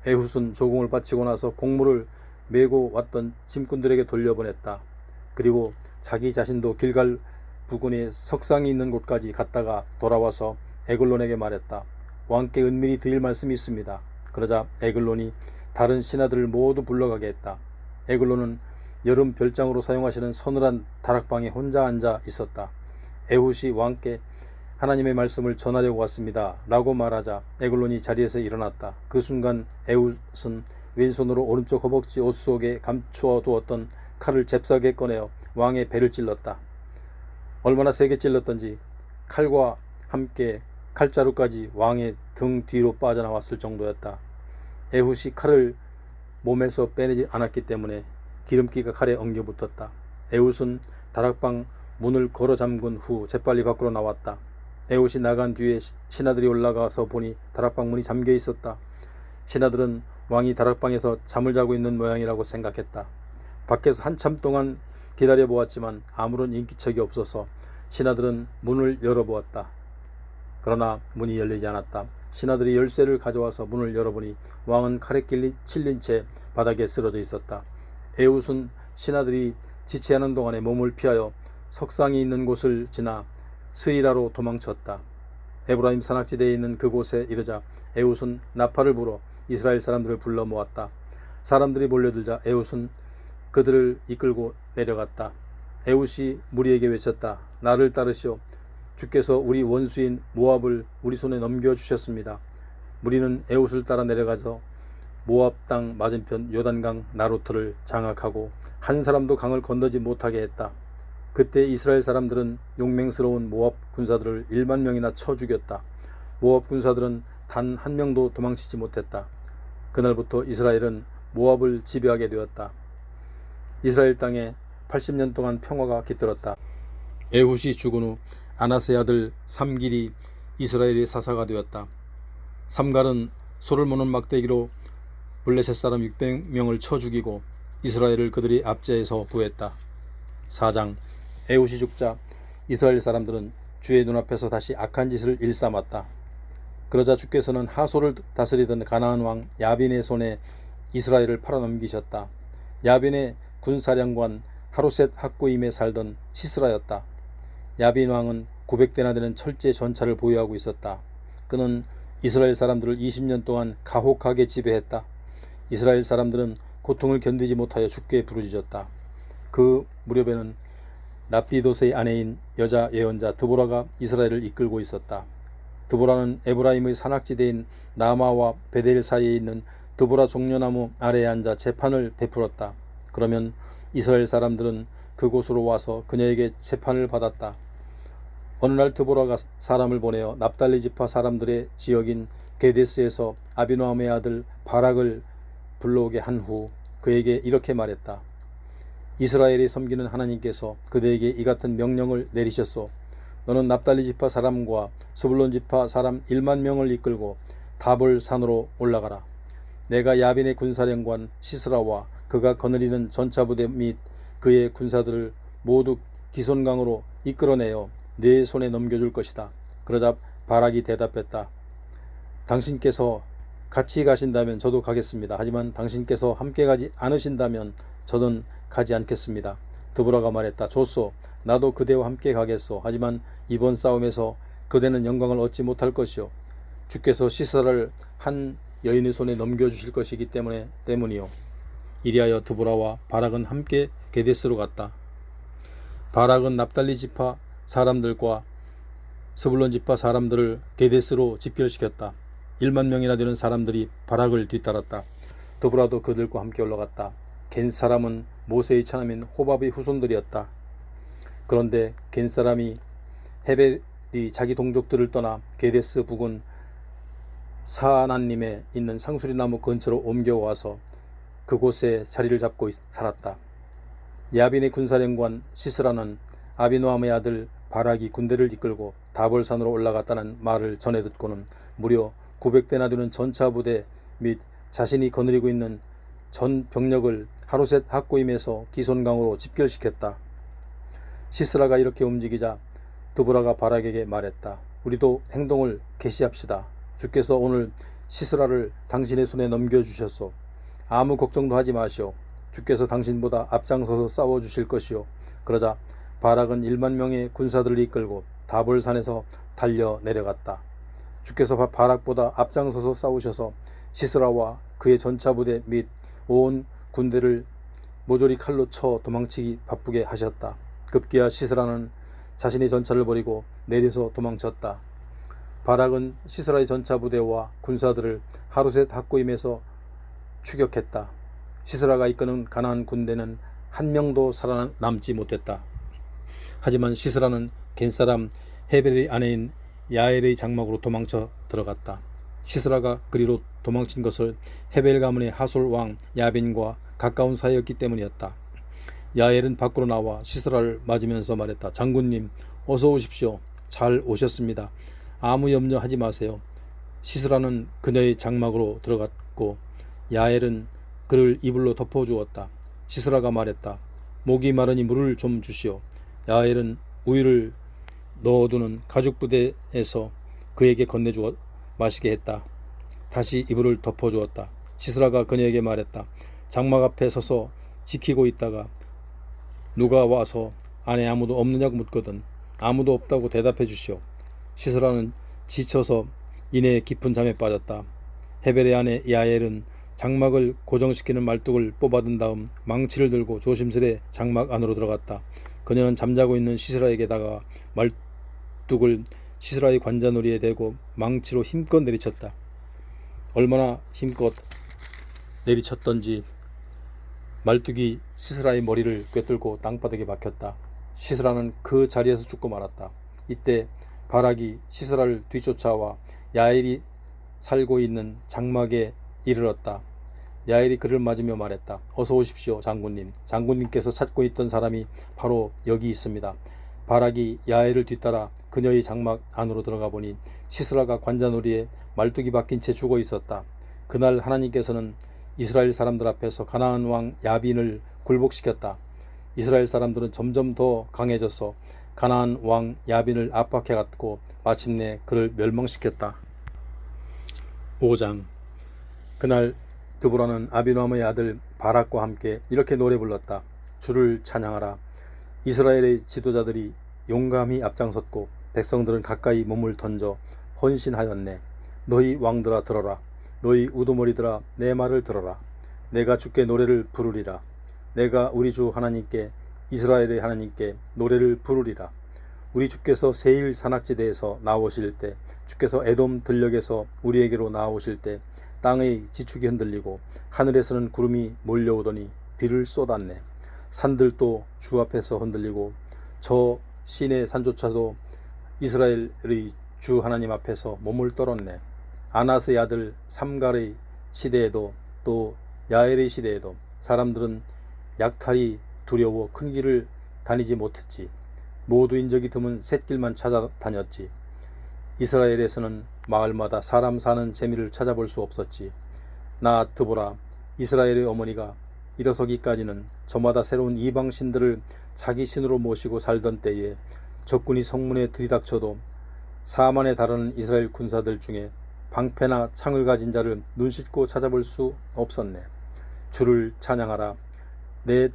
에훗은 조공을 바치고 나서 곡물을 메고 왔던 짐꾼들에게 돌려보냈다. 그리고 자기 자신도 길갈 부근에 석상이 있는 곳까지 갔다가 돌아와서 에글론에게 말했다. 왕께 은밀히 드릴 말씀이 있습니다. 그러자 에글론이 다른 신하들을 모두 불러가게 했다. 에글론은 여름 별장으로 사용하시는 서늘한 다락방에 혼자 앉아 있었다. 에훗이 왕께 하나님의 말씀을 전하려고 왔습니다 라고 말하자 에글론이 자리에서 일어났다. 그 순간 에훗은 왼손으로 오른쪽 허벅지 옷 속에 감추어 두었던 칼을 잽싸게 꺼내어 왕의 배를 찔렀다. 얼마나 세게 찔렀던지 칼과 함께 칼자루까지 왕의 등 뒤로 빠져나왔을 정도였다. 에훗이 칼을 몸에서 빼내지 않았기 때문에 기름기가 칼에 엉겨붙었다. 에훗은 다락방 문을 걸어 잠근 후 재빨리 밖으로 나왔다. 에훗이 나간 뒤에 신하들이 올라가서 보니 다락방 문이 잠겨 있었다. 신하들은 왕이 다락방에서 잠을 자고 있는 모양이라고 생각했다. 밖에서 한참 동안 기다려보았지만 아무런 인기척이 없어서 신하들은 문을 열어보았다. 그러나 문이 열리지 않았다. 신하들이 열쇠를 가져와서 문을 열어보니 왕은 칼에 찔린 채 바닥에 쓰러져 있었다. 에훗은 신하들이 지체하는 동안에 몸을 피하여 석상이 있는 곳을 지나 스이라로 도망쳤다. 에브라임 산악지대에 있는 그곳에 이르자 에훗은 나팔을 불어 이스라엘 사람들을 불러 모았다. 사람들이 몰려들자 에훗은 그들을 이끌고 내려갔다. 에훗이 무리에게 외쳤다. 나를 따르시오. 주께서 우리 원수인 모압을 우리 손에 넘겨주셨습니다. 무리는 에훗을 따라 내려가서 모압 땅 맞은편 요단강 나루트를 장악하고 한 사람도 강을 건너지 못하게 했다. 그때 이스라엘 사람들은 용맹스러운 모압 군사들을 1만 명이나 쳐 죽였다. 모압 군사들은 단 한 명도 도망치지 못했다. 그날부터 이스라엘은 모압을 지배하게 되었다. 이스라엘 땅에 80년 동안 평화가 깃들었다. 에훗이 죽은 후 아나스의 아들 삼길이 이스라엘의 사사가 되었다. 삼갈은 소를 모는 막대기로 블레셋 사람 600명을 쳐 죽이고 이스라엘을 그들이 압제해서 구했다. 4장. 에훗이 죽자 이스라엘 사람들은 주의 눈앞에서 다시 악한 짓을 일삼았다. 그러자 주께서는 하솔을 다스리던 가나안 왕 야빈의 손에 이스라엘을 팔아넘기셨다. 야빈의 군사령관 하로셋 학고임에 살던 시스라였다. 야빈 왕은 900대나 되는 철제 전차를 보유하고 있었다. 그는 이스라엘 사람들을 20년 동안 가혹하게 지배했다. 이스라엘 사람들은 고통을 견디지 못하여 죽게 부르짖었다. 그 무렵에는 랍비도스의 아내인 여자 예언자 드보라가 이스라엘을 이끌고 있었다. 드보라는 에브라임의 산악지대인 라마와 베델 사이에 있는 드보라 종려나무 아래에 앉아 재판을 베풀었다. 그러면 이스라엘 사람들은 그곳으로 와서 그녀에게 재판을 받았다. 어느 날 드보라가 사람을 보내어 납달리 지파 사람들의 지역인 게데스에서 아비노함의 아들 바락을 불러오게 한 후 그에게 이렇게 말했다. 이스라엘이 섬기는 하나님께서 그대에게 이 같은 명령을 내리셨소. 너는 납달리 지파 사람과 스불론 지파 사람 1만 명을 이끌고 다볼 산으로 올라가라. 내가 야빈의 군사령관 시스라와 그가 거느리는 전차부대 및 그의 군사들을 모두 기손강으로 이끌어내어 내 손에 넘겨줄 것이다. 그러자 바락이 대답했다. 당신께서 같이 가신다면 저도 가겠습니다. 하지만 당신께서 함께 가지 않으신다면 저는 가지 않겠습니다. 드보라가 말했다. 좋소. 나도 그대와 함께 가겠소. 하지만 이번 싸움에서 그대는 영광을 얻지 못할 것이요. 주께서 시스라를 한 여인의 손에 넘겨주실 것이기 때문이요. 이리하여 드보라와 바락은 함께 게데스로 갔다. 바락은 납달리 지파 사람들과 스불론 지파 사람들을 게데스로 집결시켰다. 1만 명이나 되는 사람들이 바락을 뒤따랐다. 드보라도 그들과 함께 올라갔다. 겐 사람은 모세의 처남인 호밥의 후손들이었다. 그런데 겐 사람이 헤벨이 자기 동족들을 떠나 게데스 부근 사아난님에 있는 상수리나무 근처로 옮겨와서 그곳에 자리를 잡고 살았다. 야빈의 군사령관 시스라는 아비노함의 아들 바락이 군대를 이끌고 다볼산으로 올라갔다는 말을 전해 듣고는 무려 900대나 되는 전차부대 및 자신이 거느리고 있는 전 병력을 하루셋 학고임에서 기손강으로 집결시켰다. 시스라가 이렇게 움직이자 드보라가 바락에게 말했다. 우리도 행동을 개시합시다. 주께서 오늘 시스라를 당신의 손에 넘겨주셨소. 아무 걱정도 하지 마시오. 주께서 당신보다 앞장서서 싸워주실 것이요. 그러자 바락은 1만 명의 군사들을 이끌고 다볼산에서 달려 내려갔다. 주께서 바락보다 앞장서서 싸우셔서 시스라와 그의 전차부대 및 온 군대를 모조리 칼로 쳐 도망치기 바쁘게 하셨다. 급기야 시스라는 자신의 전차를 버리고 내려서 도망쳤다. 바락은 시스라의 전차부대와 군사들을 하루셋 학고임에서 추격했다. 시스라가 이끄는 가나안 군대는 한 명도 살아남지 못했다. 하지만 시스라는 겐사람 헤벨의 아내인 야엘의 장막으로 도망쳐 들어갔다. 시스라가 그리로 도망친 것을 헤벨 가문의 하솔 왕 야빈과 가까운 사이였기 때문이었다. 야엘은 밖으로 나와 시스라를 맞으면서 말했다. 장군님, 어서 오십시오. 잘 오셨습니다. 아무 염려하지 마세요. 시스라는 그녀의 장막으로 들어갔고 야엘은 그를 이불로 덮어주었다. 시스라가 말했다. 목이 마르니 물을 좀 주시오. 야엘은 우유를 넣어두는 가죽부대에서 그에게 건네주어 마시게 했다. 다시 이불을 덮어주었다. 시스라가 그녀에게 말했다. 장막 앞에 서서 지키고 있다가 누가 와서 안에 아무도 없느냐고 묻거든 아무도 없다고 대답해 주시오. 시스라는 지쳐서 이내 깊은 잠에 빠졌다. 헤벨의 아내 야엘은 장막을 고정시키는 말뚝을 뽑아든 다음 망치를 들고 조심스레 장막 안으로 들어갔다. 그녀는 잠자고 있는 시스라에게 다가 말뚝을 시스라의 관자놀이에 대고 망치로 힘껏 내리쳤다. 얼마나 힘껏 내리쳤던지 말뚝이 시스라의 머리를 꿰뚫고 땅바닥에 박혔다. 시스라는 그 자리에서 죽고 말았다. 이때 바락이 시스라를 뒤쫓아와 야엘이 살고 있는 장막에 이르렀다. 야엘이 그를 맞으며 말했다. 어서 오십시오, 장군님. 장군님께서 찾고 있던 사람이 바로 여기 있습니다. 바락이 야엘을 뒤따라 그녀의 장막 안으로 들어가 보니 시스라가 관자놀이에 말뚝이 박힌 채 죽어 있었다. 그날 하나님께서는 이스라엘 사람들 앞에서 가나안 왕 야빈을 굴복시켰다. 이스라엘 사람들은 점점 더 강해져서 가나안 왕 야빈을 압박해갔고 마침내 그를 멸망시켰다. 5장. 그날 드보라는 아비노함의 아들 바락과 함께 이렇게 노래 불렀다. 주를 찬양하라. 이스라엘의 지도자들이 용감히 앞장섰고 백성들은 가까이 몸을 던져 헌신하였네. 너희 왕들아 들어라. 너희 우두머리들아 내 말을 들어라. 내가 주께 노래를 부르리라. 내가 우리 주 하나님께 이스라엘의 하나님께 노래를 부르리라. 우리 주께서 세일 산악지대에서 나오실 때 주께서 에돔 들녘에서 우리에게로 나오실 때 땅의 지축이 흔들리고 하늘에서는 구름이 몰려오더니 비를 쏟았네. 산들도 주 앞에서 흔들리고 저 시내 산조차도 이스라엘의 주 하나님 앞에서 몸을 떨었네. 아나스의 아들 삼갈의 시대에도 또 야엘의 시대에도 사람들은 약탈이 두려워 큰 길을 다니지 못했지. 모두 인적이 드문 샛길만 찾아다녔지. 이스라엘에서는 마을마다 사람 사는 재미를 찾아볼 수 없었지. 나 드보라 이스라엘의 어머니가 일어서기까지는 저마다 새로운 이방신들을 자기 신으로 모시고 살던 때에 적군이 성문에 들이닥쳐도 4만에 달하는 이스라엘 군사들 중에 방패나 창을 가진 자를 눈씻고 찾아볼 수 없었네. 주를 찬양하라. 내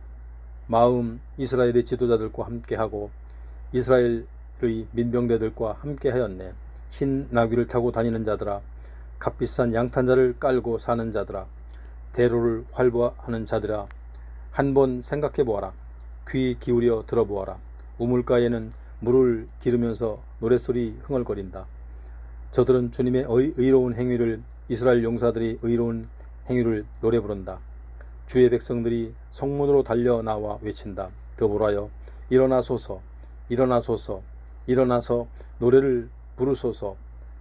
마음 이스라엘의 지도자들과 함께하고 이스라엘의 민병대들과 함께하였네. 흰 나귀를 타고 다니는 자들아, 값비싼 양탄자를 깔고 사는 자들아, 대로를 활보하는 자들아, 한번 생각해보아라. 귀 기울여 들어보아라. 우물가에는 물을 기르면서 노랫소리 흥얼거린다. 저들은 주님의 의로운 행위를, 이스라엘 용사들이 의로운 행위를 노래 부른다. 주의 백성들이 성문으로 달려 나와 외친다. 드보라여 일어나소서, 일어나소서, 일어나서 노래를 부르소서.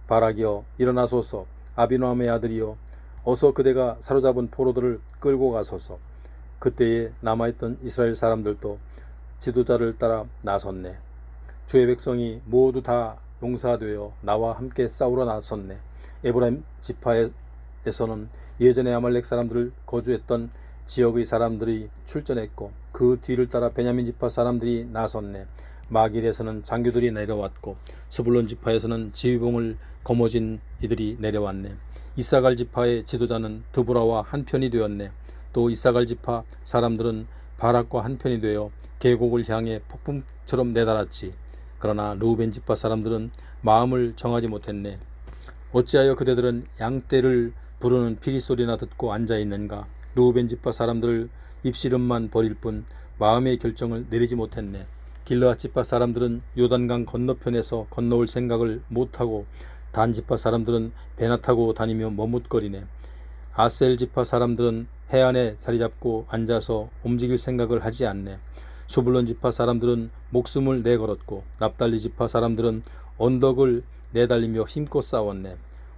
바락이여 일어나소서. 아비노함의 아들이여 어서 그대가 사로잡은 포로들을 끌고 가소서. 그때에 남아있던 이스라엘 사람들도 지도자를 따라 나섰네. 주의 백성이 모두 다 용사되어 나와 함께 싸우러 나섰네. 에브라임 지파에서는 예전에 아말렉 사람들을 거주했던 지역의 사람들이 출전했고 그 뒤를 따라 베냐민 지파 사람들이 나섰네. 마길에서는 장교들이 내려왔고 스불론 지파에서는 지휘봉을 거머쥔 이들이 내려왔네. 이사갈 지파의 지도자는 드보라와 한편이 되었네. 또 이사갈 지파 사람들은 바락과 한편이 되어 계곡을 향해 폭풍처럼 내달았지. 그러나 르우벤 지파 사람들은 마음을 정하지 못했네. 어찌하여 그대들은 양떼를 부르는 피리 소리나 듣고 앉아 있는가? 르우벤 지파 사람들을 입씨름만 벌일 뿐 마음의 결정을 내리지 못했네. 길르앗 지파 사람들은 요단강 건너편에서 건너올 생각을 못하고 단 지파 사람들은 배나 타고 다니며 머뭇거리네. 아셀 지파 사람들은 해안에 자리 잡고 앉아서 움직일 생각을 하지 않네. 수불론 지파 사람들은 목숨을 내걸었고 납달리 지파 사람들은 언덕을 내달리며 힘껏 싸웠네.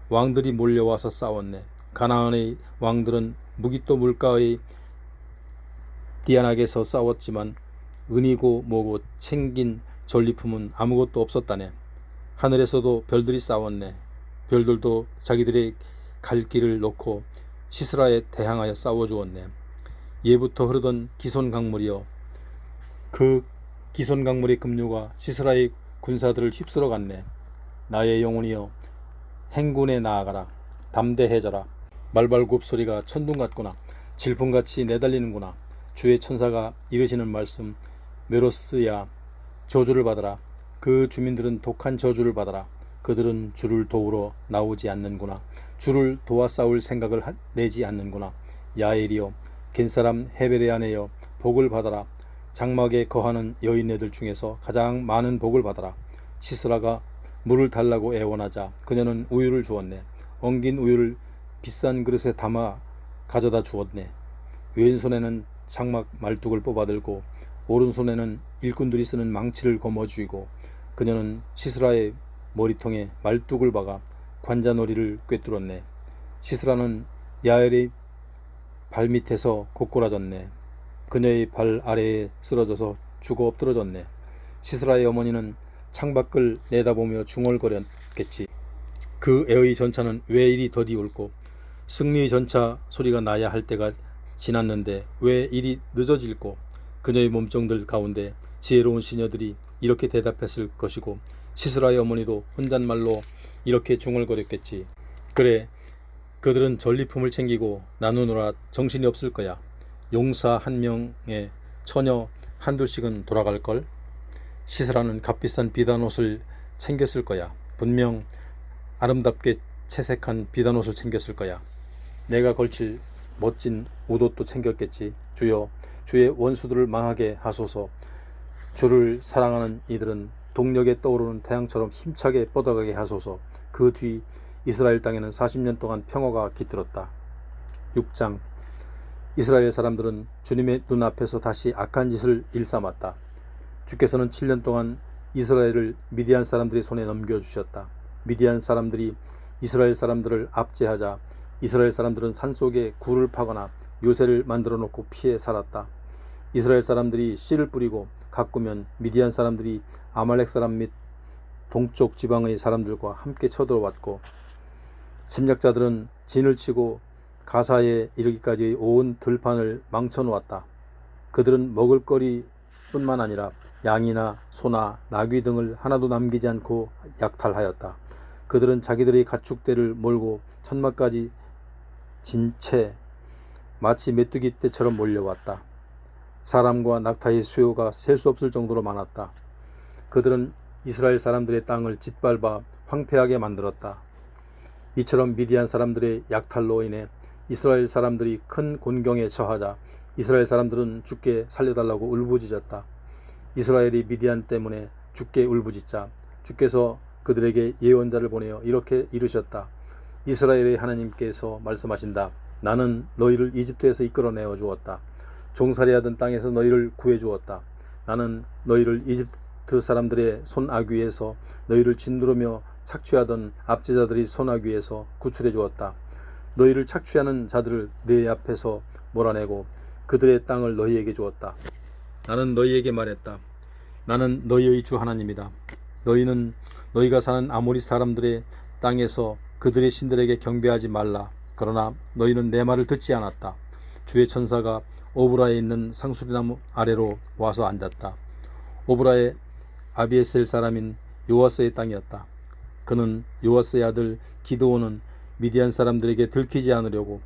왕들이 몰려와서 싸웠네. 가나안의 왕들은 무기또 물가의 디아낙에서 싸웠지만 은이고 뭐고 챙긴 전리품은 아무것도 없었다네. 하늘에서도 별들이 싸웠네. 별들도 자기들의 갈 길을 놓고 시스라에 대항하여 싸워주었네. 예부터 흐르던 기손 강물이여, 그 기손 강물의 급류가 시스라의 군사들을 휩쓸어 갔네. 나의 영혼이여, 행군에 나아가라. 담대해져라. 말발굽 소리가 천둥 같구나. 질풍같이 내달리는구나. 주의 천사가 이르시는 말씀, 메로스야, 저주를 받아라. 그 주민들은 독한 저주를 받아라. 그들은 주를 도우러 나오지 않는구나. 주를 도와 싸울 생각을 내지 않는구나. 야엘이여, 겐사람 헤벨의 아내여, 복을 받아라. 장막에 거하는 여인네들 중에서 가장 많은 복을 받아라. 시스라가 물을 달라고 애원하자 그녀는 우유를 주었네. 엉긴 우유를 비싼 그릇에 담아 가져다 주었네. 왼손에는 장막 말뚝을 뽑아들고 오른손에는 일꾼들이 쓰는 망치를 거머쥐고 그녀는 시스라의 머리통에 말뚝을 박아 관자놀이를 꿰뚫었네. 시스라는 야엘의 발밑에서 고꾸라졌네. 그녀의 발 아래에 쓰러져서 죽어 엎드러졌네. 시스라의 어머니는 창밖을 내다보며 중얼거렸겠지. 그 애의 전차는 왜 이리 더디 옳고 승리의 전차 소리가 나야 할 때가 지났는데 왜 이리 늦어질꼬. 그녀의 몸종들 가운데 지혜로운 시녀들이 이렇게 대답했을 것이고 시스라의 어머니도 혼잣말로 이렇게 중얼거렸겠지. 그래, 그들은 전리품을 챙기고 나누느라 정신이 없을 거야. 용사 한 명에 처녀 한둘씩은 돌아갈걸. 시스라는 값비싼 비단옷을 챙겼을 거야. 분명 아름답게 채색한 비단옷을 챙겼을 거야. 내가 걸칠 멋진 옷도 챙겼겠지. 주여, 주의 원수들을 망하게 하소서. 주를 사랑하는 이들은 동력에 떠오르는 태양처럼 힘차게 뻗어가게 하소서. 그 뒤 이스라엘 땅에는 40년 동안 평화가 깃들었다. 6장. 이스라엘 사람들은 주님의 눈앞에서 다시 악한 짓을 일삼았다. 주께서는 7년 동안 이스라엘을 미디안 사람들의 손에 넘겨주셨다. 미디안 사람들이 이스라엘 사람들을 압제하자 이스라엘 사람들은 산속에 굴을 파거나 요새를 만들어 놓고 피해 살았다. 이스라엘 사람들이 씨를 뿌리고 가꾸면 미디안 사람들이 아말렉 사람 및 동쪽 지방의 사람들과 함께 쳐들어왔고 침략자들은 진을 치고 가사에 이르기까지 온 들판을 망쳐놓았다. 그들은 먹을거리 뿐만 아니라 양이나 소나 나귀 등을 하나도 남기지 않고 약탈하였다. 그들은 자기들의 가축대를 몰고 천막까지 진 채 마치 메뚜기 떼처럼 몰려왔다. 사람과 낙타의 수요가 셀 수 없을 정도로 많았다. 그들은 이스라엘 사람들의 땅을 짓밟아 황폐하게 만들었다. 이처럼 미디안 사람들의 약탈로 인해 이스라엘 사람들이 큰 곤경에 처하자 이스라엘 사람들은 주께 살려달라고 울부짖었다. 이스라엘이 미디안 때문에 주께 울부짖자 주께서 그들에게 예언자를 보내어 이렇게 이르셨다. 이스라엘의 하나님께서 말씀하신다. 나는 너희를 이집트에서 이끌어내어 주었다. 종살이하던 땅에서 너희를 구해 주었다. 나는 너희를 이집트 사람들의 손아귀에서 너희를 짓누르며 착취하던 압제자들의 손아귀에서 구출해 주었다. 너희를 착취하는 자들을 내 앞에서 몰아내고 그들의 땅을 너희에게 주었다. 나는 너희에게 말했다. 나는 너희의 주 하나님이다. 너희는 너희가 사는 아모리 사람들의 땅에서 그들의 신들에게 경배하지 말라. 그러나 너희는 내 말을 듣지 않았다. 주의 천사가 오브라에 있는 상수리나무 아래로 와서 앉았다. 오브라의 아비에셀 사람인 요아스의 땅이었다. 그는 요아스의 아들 기드온은 미디안 사람들에게 들키지 않으려고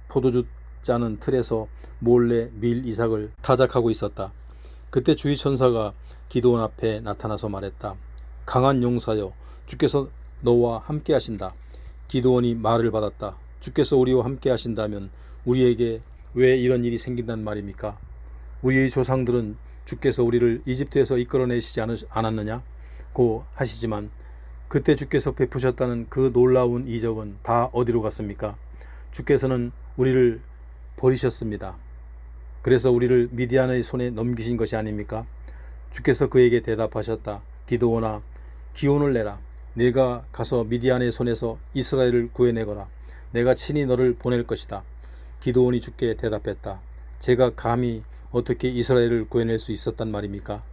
포도주 짜는 틀에서 몰래 밀 이삭을 타작하고 있었다. 그때 주의 천사가 기드온 앞에 나타나서 말했다. 강한 용사여, 주께서 너와 함께 하신다. 기드온이 말을 받았다. 주께서 우리와 함께 하신다면 우리에게 왜 이런 일이 생긴단 말입니까? 우리의 조상들은 주께서 우리를 이집트에서 이끌어내시지 않았느냐? 고 하시지만 그때 주께서 베푸셨다는 그 놀라운 이적은 다 어디로 갔습니까? 주께서는 우리를 버리셨습니다. 그래서 우리를 미디안의 손에 넘기신 것이 아닙니까? 주께서 그에게 대답하셨다. 기드온아, 기운을 내라. 내가 가서 미디안의 손에서 이스라엘을 구해내거라. 내가 친히 너를 보낼 것이다. 기드온이 주께 대답했다. 제가 감히 어떻게 이스라엘을 구해낼 수 있었단 말입니까?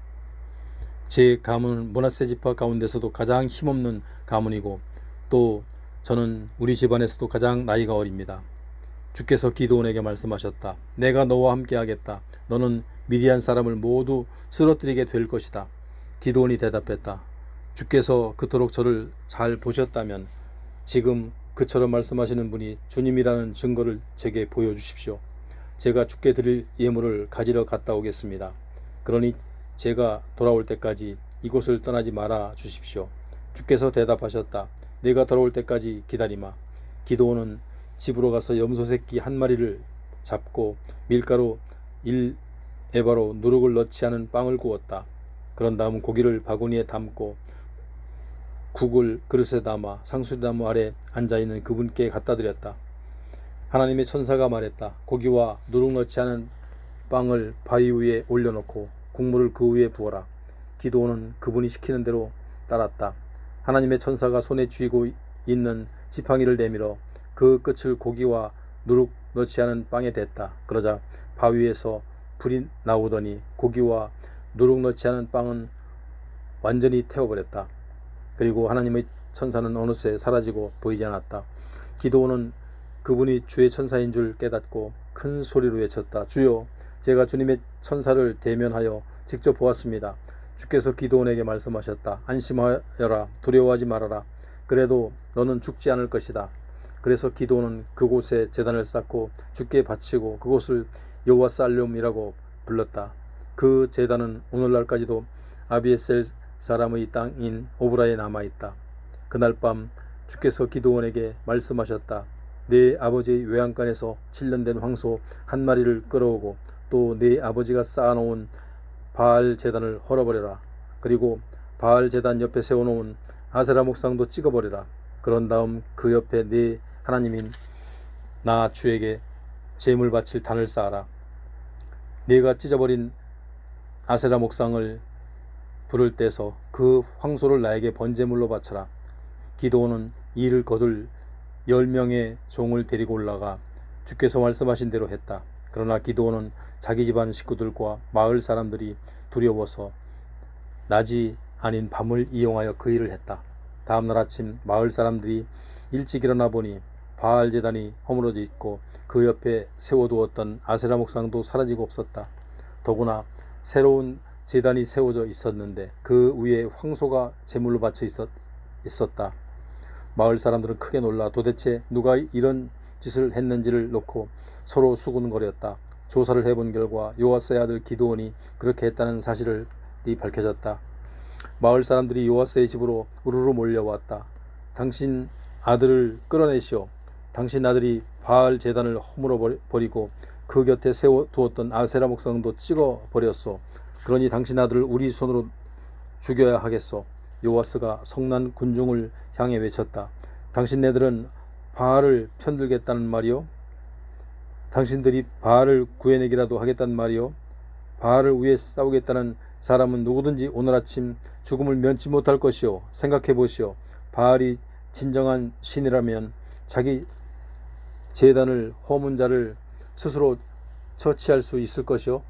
제 가문은 므낫세 지파 가운데서도 가장 힘없는 가문이고 또 저는 우리 집안에서도 가장 나이가 어립니다. 주께서 기드온에게 말씀하셨다. 내가 너와 함께 하겠다. 너는 미디안 사람을 모두 쓰러뜨리게 될 것이다. 기드온이 대답했다. 주께서 그토록 저를 잘 보셨다면 지금 그처럼 말씀하시는 분이 주님이라는 증거를 제게 보여주십시오. 제가 주께 드릴 예물을 가지러 갔다 오겠습니다. 그러니 제가 돌아올 때까지 이곳을 떠나지 말아 주십시오. 주께서 대답하셨다. 내가 돌아올 때까지 기다리마. 기드온은 집으로 가서 염소 새끼 한 마리를 잡고 밀가루 1에바로 누룩을 넣지 않은 빵을 구웠다. 그런 다음 고기를 바구니에 담고 국을 그릇에 담아 상수리나무 아래 앉아있는 그분께 갖다 드렸다. 하나님의 천사가 말했다. 고기와 누룩 넣지 않은 빵을 바위 위에 올려놓고 국물을 그 위에 부어라. 기드온은 그분이 시키는 대로 따랐다. 하나님의 천사가 손에 쥐고 있는 지팡이를 내밀어 그 끝을 고기와 누룩 넣지 않은 빵에 댔다. 그러자 바위에서 불이 나오더니 고기와 누룩 넣지 않은 빵은 완전히 태워버렸다. 그리고 하나님의 천사는 어느새 사라지고 보이지 않았다. 기드온은 그분이 주의 천사인 줄 깨닫고 큰 소리로 외쳤다. 주여, 제가 주님의 천사를 대면하여 직접 보았습니다. 주께서 기드온에게 말씀하셨다. 안심하여라. 두려워하지 말아라. 그래도 너는 죽지 않을 것이다. 그래서 기드온은 그곳에 제단을 쌓고 주께 바치고 그곳을 여호와 살룸이라고 불렀다. 그 제단은 오늘날까지도 아비에셀 사람의 땅인 오브라에 남아있다. 그날 밤 주께서 기드온에게 말씀하셨다. 내 아버지의 외양간에서 7년 된 황소 한 마리를 끌어오고 또 내 아버지가 쌓아놓은 바알 제단을 헐어버려라. 그리고 바알 제단 옆에 세워놓은 아세라 목상도 찍어버려라. 그런 다음 그 옆에 네 하나님인 나 주에게 제물 바칠 단을 쌓아라. 네가 찢어버린 아세라 목상을 불을 떼서 그 황소를 나에게 번제물로 바쳐라. 기드온은 이 일을 거둘 10명의 종을 데리고 올라가 주께서 말씀하신 대로 했다. 그러나 기드온은 자기 집안 식구들과 마을 사람들이 두려워서 낮이 아닌 밤을 이용하여 그 일을 했다. 다음날 아침 마을 사람들이 일찍 일어나 보니 바알 제단이 허물어져 있고 그 옆에 세워두었던 아세라 목상도 사라지고 없었다. 더구나 새로운 제단이 세워져 있었는데 그 위에 황소가 제물로 바쳐 있었다. 마을 사람들은 크게 놀라 도대체 누가 이런 짓을 했는지를 놓고 서로 수군거렸다. 조사를 해본 결과 요아스의 아들 기드온이 그렇게 했다는 사실이 밝혀졌다. 마을 사람들이 요아스의 집으로 우르르 몰려왔다. 당신 아들을 끌어내시오. 당신 아들이 바알 제단을 허물어 버리고 그 곁에 세워두었던 아세라 목상도 찍어버렸소. 그러니 당신 아들을 우리 손으로 죽여야 하겠소. 요아스가 성난 군중을 향해 외쳤다. 당신네들은 바알을 편들겠다는 말이요? 당신들이 바알을 구해내기라도 하겠다는 말이요? 바알을 위해 싸우겠다는 사람은 누구든지 오늘 아침 죽음을 면치 못할 것이요. 생각해 보시오. 바알이 진정한 신이라면 자기 제단을 허문 자를 스스로 처치할 수 있을 것이요.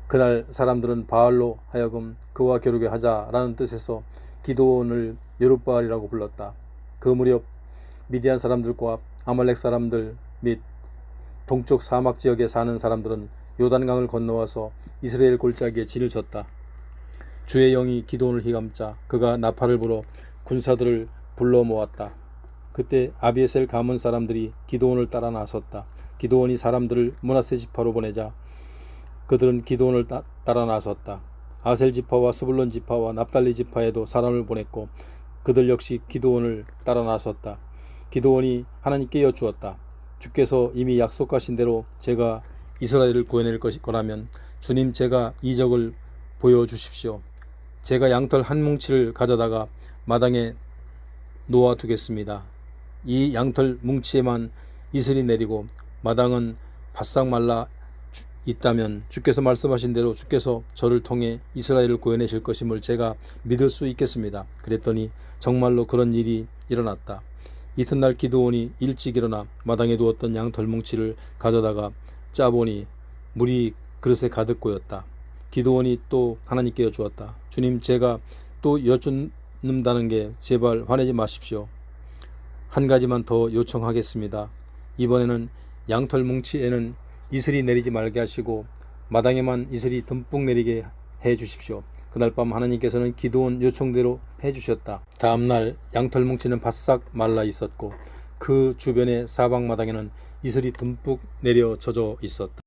그날 사람들은 바알로 하여금 그와 겨루게 하자라는 뜻에서 기드온을 여룻바알이라고 불렀다. 그 무렵 미디안 사람들과 아말렉 사람들 및 동쪽 사막 지역에 사는 사람들은 요단강을 건너와서 이스라엘 골짜기에 진을 쳤다. 주의 영이 기드온을 휘감자 그가 나팔을 불어 군사들을 불러 모았다. 그때 아비에셀 가문 사람들이 기드온을 따라 나섰다. 기드온이 사람들을 므낫세 지파로 보내자 그들은 기드온을 따라 나섰다. 아셀 지파와 스불론 지파와 납달리 지파에도 사람을 보냈고 그들 역시 기드온을 따라 나섰다. 기드온이 하나님께 여쭈었다. 주께서 이미 약속하신 대로 제가 이스라엘을 구해낼 거라면 주님, 제가 이적을 보여주십시오. 제가 양털 한 뭉치를 가져다가 마당에 놓아두겠습니다. 이 양털 뭉치에만 이슬이 내리고 마당은 바싹 말라 있다면 주께서 말씀하신 대로 주께서 저를 통해 이스라엘을 구해내실 것임을 제가 믿을 수 있겠습니다. 그랬더니 정말로 그런 일이 일어났다. 이튿날 기드온이 일찍 일어나 마당에 두었던 양털 뭉치를 가져다가 짜보니 물이 그릇에 가득 고였다. 기드온이 또 하나님께 여쭈었다. 주님, 제가 또 여쭙는다는 게 제발 화내지 마십시오. 한 가지만 더 요청하겠습니다. 이번에는 양털 뭉치에는 이슬이 내리지 말게 하시고 마당에만 이슬이 듬뿍 내리게 해 주십시오. 그날 밤 하나님께서는 기드온 요청대로 해 주셨다. 다음날 양털 뭉치는 바싹 말라 있었고 그 주변의 사방 마당에는 이슬이 듬뿍 내려 젖어 있었다.